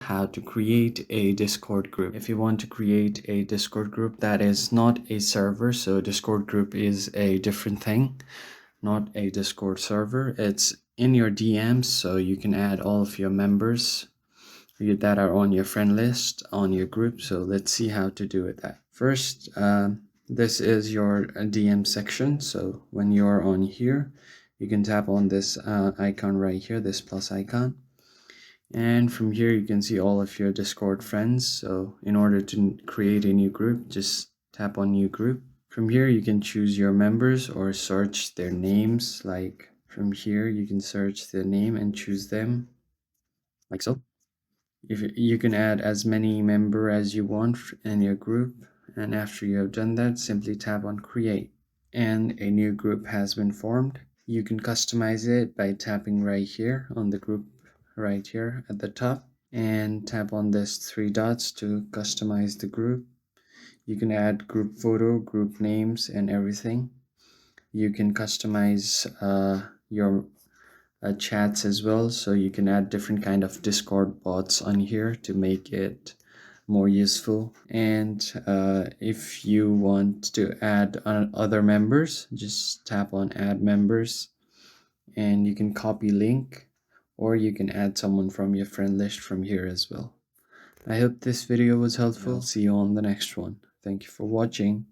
how to create a Discord group. If you want to create a Discord group that is not a server, so Discord group is a different thing, not a Discord server. It's in your DMs, so you can add all of your members that are on your friend list on your group. So let's see how to do it. That first, this is your DM section. So when you're on here, you can tap on this icon right here, this plus icon, and from here you can see all of your Discord friends. So in order to create a new group, just tap on new group. From here you can choose your members or search their names. Like from here you can search their name and choose them like so. If you can add as many members as you want in your group, and after you have done that, simply tap on create and a new group has been formed. You can customize it by tapping right here on the group right here at the top and tap on this three dots to customize the group. You can add group photo, group names, and everything. You can customize your chats as well, so you can add different kind of Discord bots on here to make it more useful. And if you want to add other members, just tap on add members and you can copy link, or you can add someone from your friend list from here as well. I hope this video was helpful. See you on the next one. Thank you for watching.